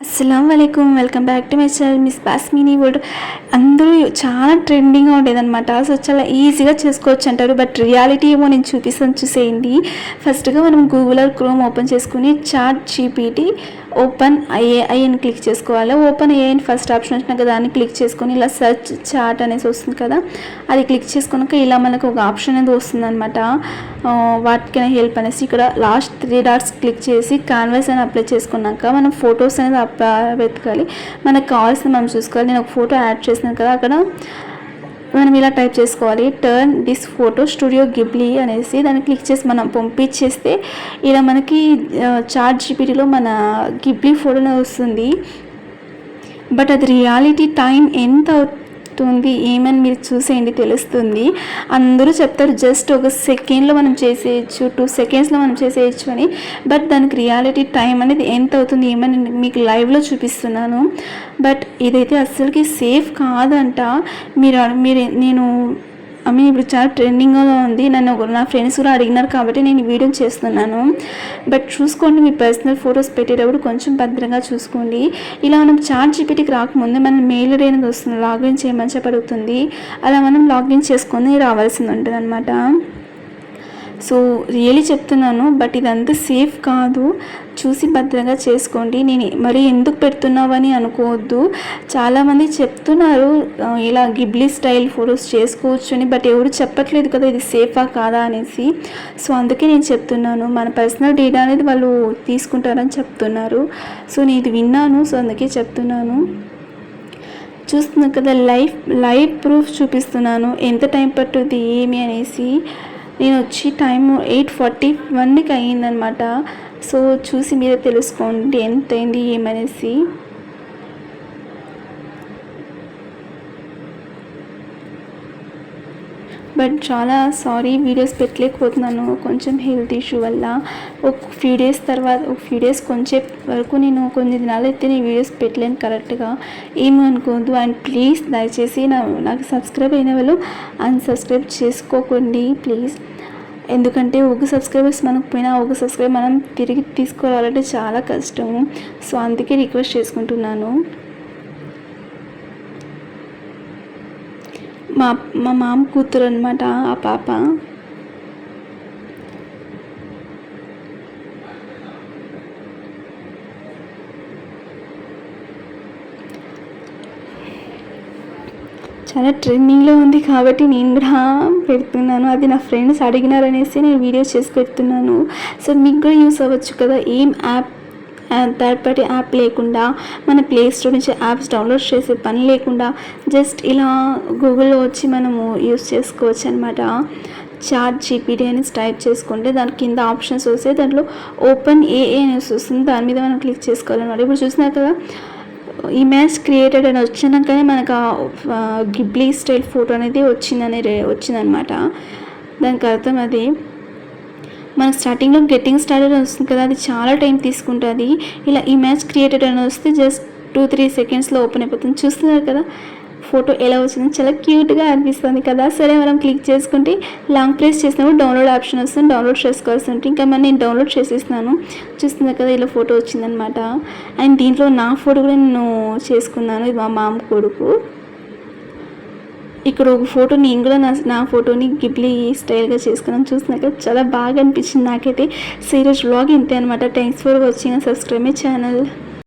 అస్సలాముఅలైకుం welcome back to my channel Miss Basmini world. అందరూ చాలా ట్రెండింగ్గా ఉండేదన్నమాట. సో చాలా ఈజీగా చేసుకోవచ్చు అంటారు, బట్ రియాలిటీ ఏమో నేను చూపిస్తాను, చూసేయండి. ఫస్ట్గా మనం గూగుల్ క్రోమ్ ఓపెన్ చేసుకుని చాట్ జీపీటీ ఓపెన్ ఐఏఐ అని క్లిక్ చేసుకోవాలి. ఓపెన్ ఐఏఐ అని ఫస్ట్ ఆప్షన్ వచ్చినాక దాన్ని క్లిక్ చేసుకొని ఇలా సెర్చ్ చాట్ అనేసి వస్తుంది కదా, అది క్లిక్ చేసుకున్నాక ఇలా మనకు ఒక ఆప్షన్ అనేది వస్తుంది అనమాట. వాటికైనా హెల్ప్ అనేసి ఇక్కడ లాస్ట్ 3 డాట్స్ క్లిక్ చేసి క్యాన్వాస్ అని అప్లై చేసుకున్నాక మనం ఫొటోస్ అనేది వెతకాలి. మనకు కావాల్సింది మనం చూసుకోవాలి. నేను ఒక ఫోటో యాడ్ చేసినాను కదా, అక్కడ మనం ఇలా టైప్ చేసుకోవాలి, turn this photo studio Ghibli అనేసి దాన్ని క్లిక్ చేసి మనం పంపించేస్తే ఇలా మనకి చాట్ జీపీటీలో మన గిబ్లీ ఫోటోనే వస్తుంది. బట్ అది రియాలిటీ టైం ఎంత అవుతుంది ఏమని మీరు చూసేయండి, తెలుస్తుంది. అందరూ చెప్తారు జస్ట్ ఒక సెకండ్లో మనం చేసేయచ్చు, 2 సెకండ్స్లో మనం చేసేయచ్చు అని. బట్ దానికి రియాలిటీ టైం అనేది ఎంత అవుతుంది ఏమని మీకు లైవ్లో చూపిస్తున్నాను. బట్ ఇదైతే అస్సలకి సేఫ్ కాదంట. నేను ఇప్పుడు చాలా ట్రెండింగ్గా ఉంది. నా ఫ్రెండ్స్ కూడా అడిగినారు కాబట్టి నేను ఈ వీడియో చేస్తున్నాను. బట్ చూసుకోండి, మీ పర్సనల్ ఫొటోస్ పెట్టేటప్పుడు కొంచెం భద్రంగా చూసుకోండి. ఇలా మనం చాట్ జీపీటీకి రాకముందు మన మెయిల్ ఐడి అనేది వస్తుంది, లాగిన్ చేయమని చెప్పడుతుంది. అలా మనం లాగిన్ చేసుకొని రావాల్సింది ఉంటుంది అనమాట. సో రియలీ చెప్తున్నాను, బట్ ఇదంతా సేఫ్ కాదు, చూసి భద్రంగా చేసుకోండి. నేను మరి ఎందుకు పెడుతున్నావని అనుకోవద్దు. చాలామంది చెప్తున్నారు ఇలా గిబ్లీ స్టైల్ ఫొటోస్ చేసుకోవచ్చు అని, బట్ ఎవరు చెప్పట్లేదు కదా ఇది సేఫా కాదా అనేసి. సో అందుకే నేను చెప్తున్నాను, మన పర్సనల్ డేటా అనేది వాళ్ళు తీసుకుంటారని చెప్తున్నారు. సో నేను ఇది విన్నాను, సో అందుకే చెప్తున్నాను. చూస్తున్నాను కదా, లైవ్ ప్రూఫ్ చూపిస్తున్నాను ఎంత టైం పట్టుద్ది ఏమి అనేసి. నేను వచ్చి టైం 8:41కి అయ్యిందనమాట. సో చూసి మీరే తెలుసుకోండి ఎంత అయింది ఏమనేసి. బట్ చాలా సారీ, వీడియోస్ పెట్టలేకపోతున్నాను, కొంచెం హెల్త్ ఇష్యూ వల్ల. ఒక ఫ్యూ డేస్ కొంచెం వరకు నేను కొన్ని దినాలు అయితే నేను వీడియోస్ పెట్టలేను కరెక్ట్గా, ఏమనుకోవద్దు. అండ్ ప్లీజ్ దయచేసి నాకు సబ్స్క్రైబ్ అయిన వాళ్ళు అన్సబ్స్క్రైబ్ చేసుకోకండి ప్లీజ్. ఎందుకంటే ఒక సబ్స్క్రైబర్స్ మనకు పోయినా ఒక సబ్స్క్రైబ్ మనం తిరిగి తీసుకోవాలంటే చాలా కష్టము. సో అందుకే రిక్వెస్ట్ చేసుకుంటున్నాను. మా మామ కూతురు అనమాట ఆ పాప. చాలా ట్రెండింగ్లో ఉంది కాబట్టి నేను కూడా పెడుతున్నాను. అది నా ఫ్రెండ్స్ అడిగినారనేసి నేను వీడియో చేసి పెడుతున్నాను. సో మీకు కూడా యూస్ అవ్వచ్చు కదా. ఏం థర్డ్ పార్టీ యాప్ లేకుండా, మన ప్లే స్టోర్ నుంచి యాప్స్ డౌన్లోడ్ చేసే పని లేకుండా జస్ట్ ఇలా గూగుల్లో వచ్చి మనము యూస్ చేసుకోవచ్చు అనమాట. చాట్ జీపీటీ అని టైప్ చేసుకుంటే దాని కింద ఆప్షన్స్ వస్తాయి, దాంట్లో ఓపెన్ ఏఐ అనేసి వస్తుంది, దాని మీద మనం క్లిక్ చేసుకోవాలన్నమాట. ఇప్పుడు చూసినారు కదా, ఇమేజ్ క్రియేటెడ్ అని వచ్చినాకనే మనకు గిబ్లీ స్టైల్ ఫోటో అనేది వచ్చిందనమాట. దానికి అర్థం అది మనకు స్టార్టింగ్లో గెట్టింగ్ స్టార్టెడ్ వస్తుంది కదా, అది చాలా టైం తీసుకుంటుంది. ఇలా ఇమేజ్ క్రియేటెడ్ అని వస్తే జస్ట్ 2-3 సెకండ్స్లో ఓపెన్ అయిపోతుంది. చూస్తున్నారు కదా ఫోటో ఎలా వచ్చింది, చాలా క్యూట్గా అనిపిస్తుంది కదా. సరే మనం క్లిక్ చేసుకుంటే లాంగ్ ప్రెస్ చేసినప్పుడు డౌన్లోడ్ ఆప్షన్ వస్తుంది, డౌన్లోడ్ చేసుకోవాల్సి ఉంటుంది. ఇంకా నేను డౌన్లోడ్ చేసేసినాను. చూస్తున్నారు కదా ఇలా ఫోటో వచ్చిందనమాట. అండ్ దీంట్లో నా ఫోటో కూడా నేను చేసుకున్నాను, ఇది మా మామ కొడుకు. ఇక్కడ ఒక ఫోటో నేను కూడా నా ఫోటోని గిబ్లీ స్టైల్గా చేసుకున్నాను. చూస్తున్నాక చాలా బాగా అనిపించింది నాకైతే. సో ఈరోజు వ్లాగ్ ఇంతే అనమాట. Thanks for watching, subscribe my channel.